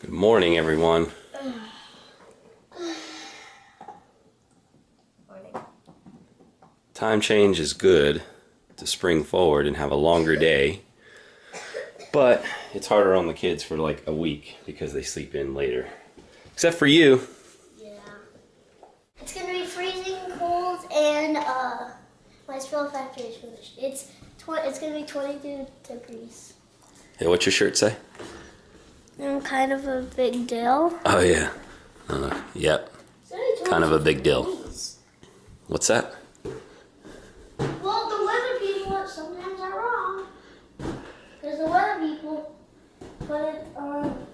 Good morning, everyone. Morning. Time change is good to spring forward and have a longer day, but it's harder on the kids for like a week because they sleep in later. Except for you. Yeah. It's gonna be freezing cold and my spell factory is finished. It's gonna be 22 degrees. Hey, what's your shirt say? I'm kind of a big deal. Oh yeah. Yep. Kind of a big deal. Degrees. What's that? Well, the weather people sometimes are wrong. Because the weather people put it on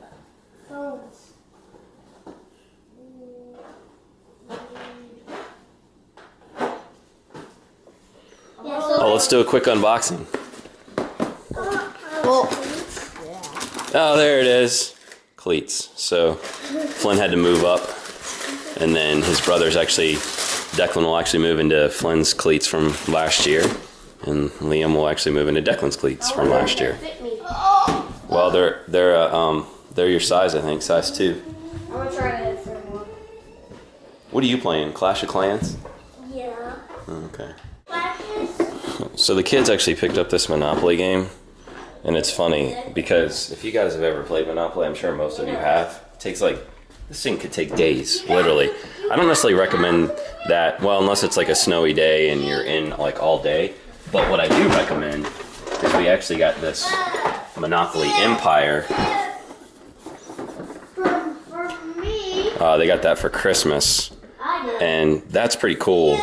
phones. Yeah, so Oh, let's do a quick unboxing. Oh, there it is. Cleats. So Flynn had to move up, and then his brother's actually, Declan will actually move into Flynn's cleats from last year, and Liam will actually move into Declan's cleats from last year. Well, they're your size, I think, size 2. I'm gonna try it for more. What are you playing? Clash of Clans? Yeah. Okay. Flashes. So the kids actually picked up this Monopoly game. And it's funny because if you guys have ever played Monopoly, I'm sure most of you have. It takes this thing could take days, literally. I don't necessarily recommend that, well, unless it's like a snowy day and you're in like all day. But what I do recommend is we actually got this Monopoly Empire. For me, They got that for Christmas. I did. And that's pretty cool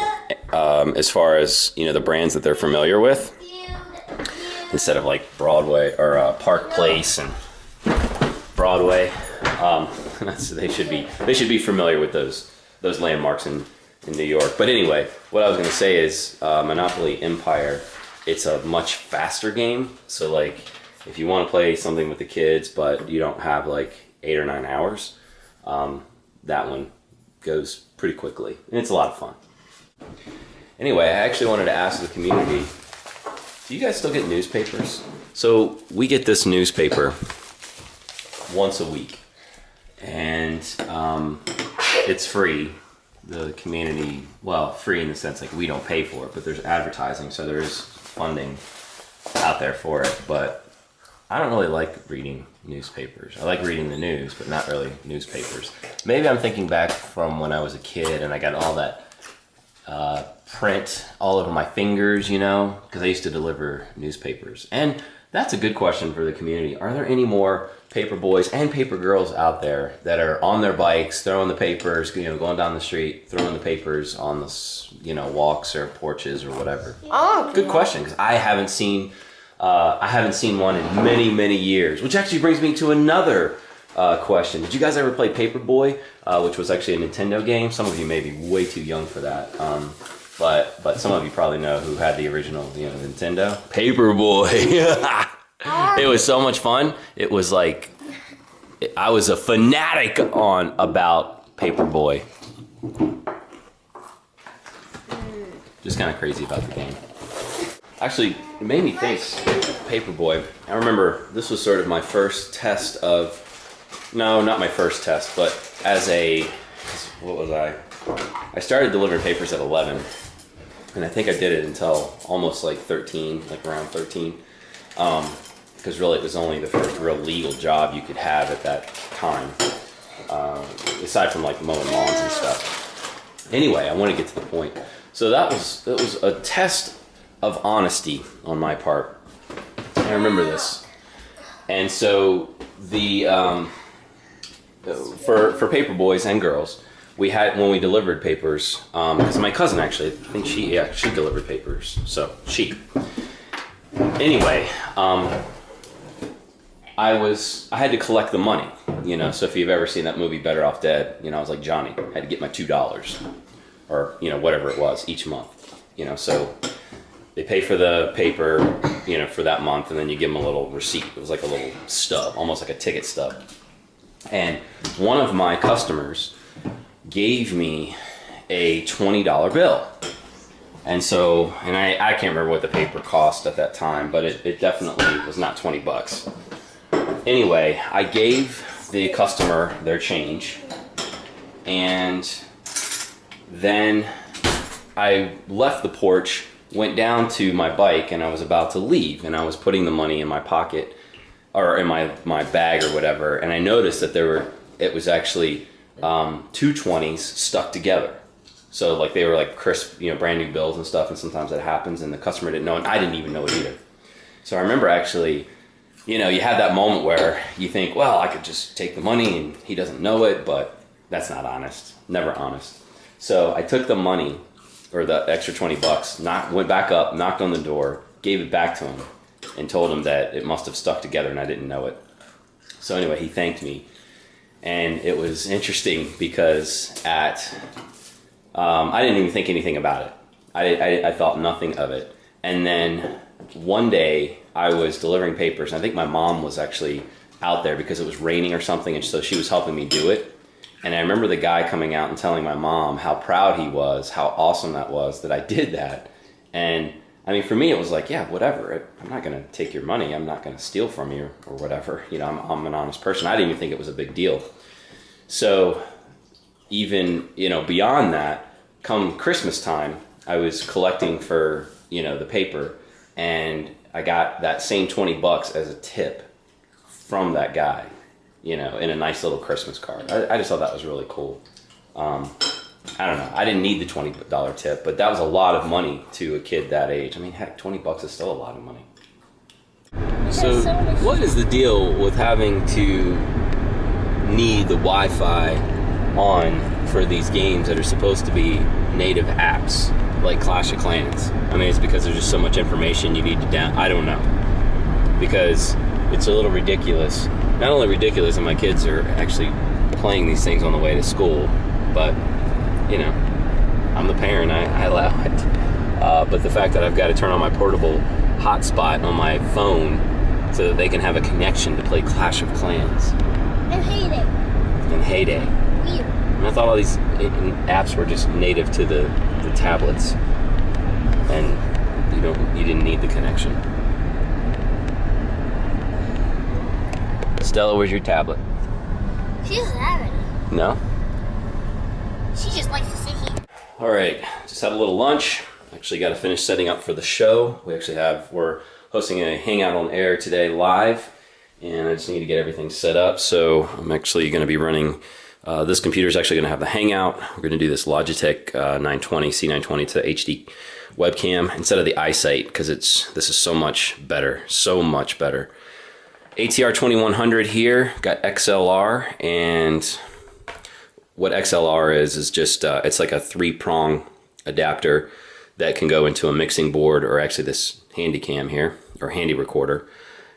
as far as, the brands that they're familiar with. Instead of like Broadway or Park Place and Broadway, they should be familiar with those landmarks in New York. But anyway, what I was going to say is Monopoly Empire. It's a much faster game. So like, if you want to play something with the kids, but you don't have like 8 or 9 hours, that one goes pretty quickly, and it's a lot of fun. Anyway, I actually wanted to ask the community. Do you guys still get newspapers? So we get this newspaper once a week, and it's free. The community, well, free in the sense like we don't pay for it, but there's advertising, so there is funding out there for it. But I don't really like reading newspapers. I like reading the news, but not really newspapers. Maybe I'm thinking back from when I was a kid and I got all that print all over my fingers, because I used to deliver newspapers. And that's a good question for the community. Are there any more paper boys and paper girls out there that are on their bikes, throwing the papers, going down the street, throwing the papers on the, walks or porches or whatever? Oh, Good question, because I haven't seen one in many, many years, which actually brings me to another question. Did you guys ever play Paperboy, which was actually a Nintendo game? Some of you may be way too young for that, but some of you probably know who had the original, Nintendo. Paperboy. It was so much fun. It was like I was a fanatic about Paperboy. Just kind of crazy about the game. Actually, it made me think, Paperboy. I remember this was sort of my first test of. No, not my first test, but what was I? I started delivering papers at 11, and I think I did it until almost like 13, like around 13, because really it was only the first real legal job you could have at that time, aside from like mowing lawns and stuff. Anyway, I want to get to the point. So that was a test of honesty on my part. I remember this, and so the. For paper boys and girls, we had, when we delivered papers, because my cousin actually, I think she delivered papers, so anyway, I had to collect the money, so if you've ever seen that movie Better Off Dead, I was like Johnny, I had to get my $2, or, whatever it was each month, so they pay for the paper, for that month, and then you give them a little receipt. It was like a little stub, almost like a ticket stub. And one of my customers gave me a $20 bill. And so, I can't remember what the paper cost at that time, but it definitely was not 20 bucks. Anyway, I gave the customer their change, and then I left the porch, went down to my bike, and I was about to leave, and I was putting the money in my pocket or in my bag or whatever, and I noticed that it was actually 220s stuck together. So like they were like crisp, brand new bills and stuff, and sometimes that happens and the customer didn't know, and I didn't even know it either. So I remember actually, you have that moment where you think, well, I could just take the money and he doesn't know it, but that's not honest, never honest. So I took the money, or the extra 20 bucks, went back up, knocked on the door, gave it back to him, and told him that it must have stuck together and I didn't know it. So anyway, he thanked me. And it was interesting because I didn't even think anything about it. I thought nothing of it. And then one day I was delivering papers, and I think my mom was actually out there because it was raining or something, and so she was helping me do it. And I remember the guy coming out and telling my mom how proud he was, how awesome that was that I did that. And I mean, for me, it was like, yeah, whatever. I'm not going to take your money. I'm not going to steal from you or whatever. I'm an honest person. I didn't even think it was a big deal. So even, beyond that, come Christmas time, I was collecting for, the paper, and I got that same 20 bucks as a tip from that guy, in a nice little Christmas card. I just thought that was really cool. I don't know. I didn't need the $20 tip, but that was a lot of money to a kid that age. I mean, heck, 20 bucks is still a lot of money. So what is the deal with having to need the Wi-Fi on for these games that are supposed to be native apps like Clash of Clans? I mean, it's because there's just so much information you need to I don't know. Because it's a little ridiculous. Not only ridiculous that my kids are actually playing these things on the way to school, but I'm the parent, I allow it. But the fact that I've got to turn on my portable hotspot on my phone so that they can have a connection to play Clash of Clans. And Heyday. Weird. And I thought all these apps were just native to the tablets, and you didn't need the connection. Stella, where's your tablet? She doesn't have any. No? She just likes to sit here. All right, just had a little lunch. Actually got to finish setting up for the show. We're hosting a Hangout on Air today live, and I just need to get everything set up. So I'm actually going to be running, this computer is actually going to have the Hangout. We're going to do this Logitech 920, C920 to HD webcam instead of the iSight, because this is so much better, ATR 2100 here, got XLR, and what XLR is just, it's like a 3-prong adapter that can go into a mixing board, or actually this handy cam here, or handy recorder.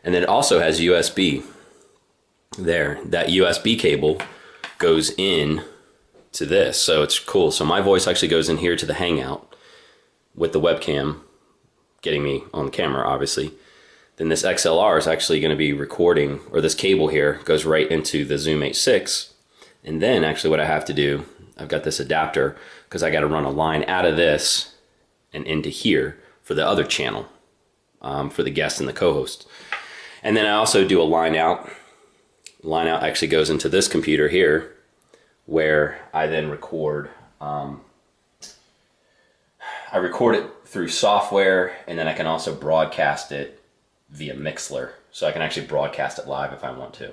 And then it also has USB there. That USB cable goes in to this, so it's cool. So my voice actually goes in here to the Hangout with the webcam getting me on the camera, obviously. Then this XLR is actually going to be recording, or this cable here goes right into the Zoom H6. And then actually what I have to do, I've got this adapter because I got to run a line out of this and into here for the other channel, for the guest and the co-host. And then I also do a line out. Line out actually goes into this computer here, where I then record. I record it through software, and then I can also broadcast it via Mixler, so I can actually broadcast it live if I want to.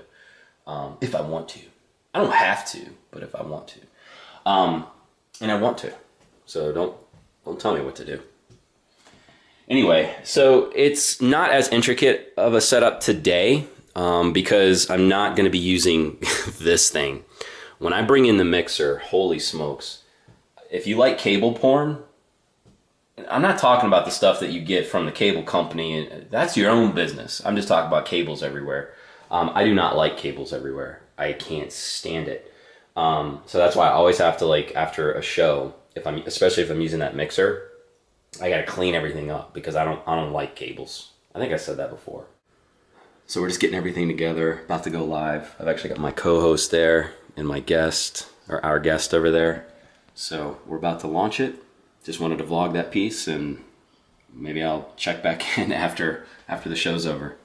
I don't have to, but if I want to. And I want to. So don't tell me what to do. Anyway, so it's not as intricate of a setup today, because I'm not going to be using this thing. When I bring in the mixer, holy smokes. If you like cable porn, I'm not talking about the stuff that you get from the cable company. That's your own business. I'm just talking about cables everywhere. I do not like cables everywhere. I can't stand it. So that's why I always have to, like, after a show, especially if I'm using that mixer, I gotta clean everything up because I don't like cables. I think I said that before. So we're just getting everything together, about to go live. I've actually got my co-host there and my guest, or our guest over there. So we're about to launch it. Just wanted to vlog that piece, and maybe I'll check back in after the show's over.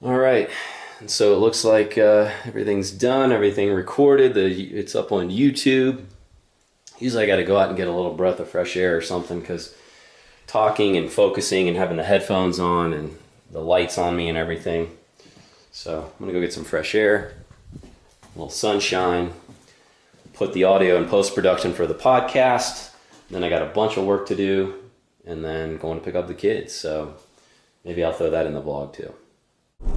All right, And so it looks like everything's done, everything recorded. It's up on YouTube. Usually I got to go out and get a little breath of fresh air or something, because talking and focusing and having the headphones on and the lights on me and everything. So I'm gonna go get some fresh air, a little sunshine, put the audio in post-production for the podcast. Then I got a bunch of work to do, and then going to pick up the kids. So maybe I'll throw that in the vlog too.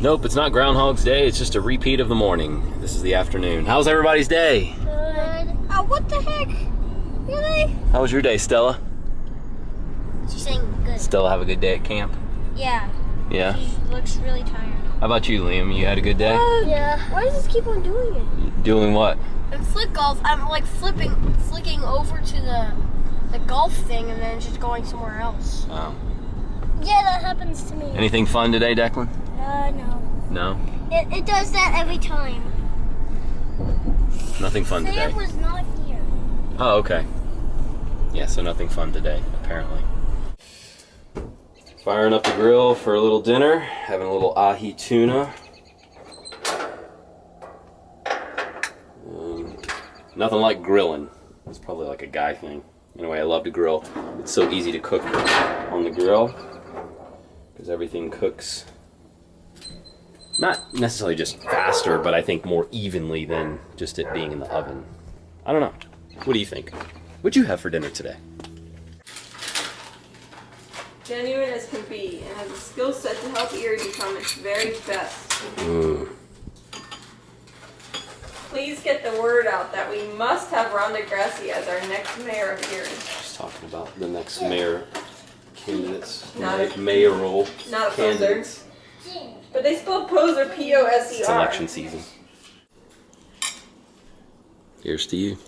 Nope, it's not Groundhog's Day. It's just a repeat of the morning. This is the afternoon. How's everybody's day? Good. Oh, what the heck? Really? How was your day, Stella? She's saying good. Stella have a good day at camp? Yeah. Yeah? She looks really tired. How about you, Liam? You had a good day? Yeah. Why does this keep on doing it? Doing what? In flick golf, I'm like flicking over to the golf thing and then just going somewhere else. Oh. Yeah, that happens to me. Anything fun today, Declan? No. No? It does that every time. Nothing fun today. Sam was not here. Oh, okay. Yeah, so nothing fun today, apparently. Firing up the grill for a little dinner, having a little ahi tuna. Nothing like grilling. It's probably like a guy thing. Anyway, I love to grill. It's so easy to cook on the grill because everything cooks not necessarily just faster, but I think more evenly than just it being in the oven. I don't know. What do you think? What'd you have for dinner today? Genuine as can be, and has a skill set to help Erie become its very best. Please get the word out that we must have Rhonda Grassi as our next mayor of Erie. Just talking about the next mayor candidates, Not mayoral Not a candidates. poser. But they spelled poser P-O-S-E-R. It's election season. Here's to you.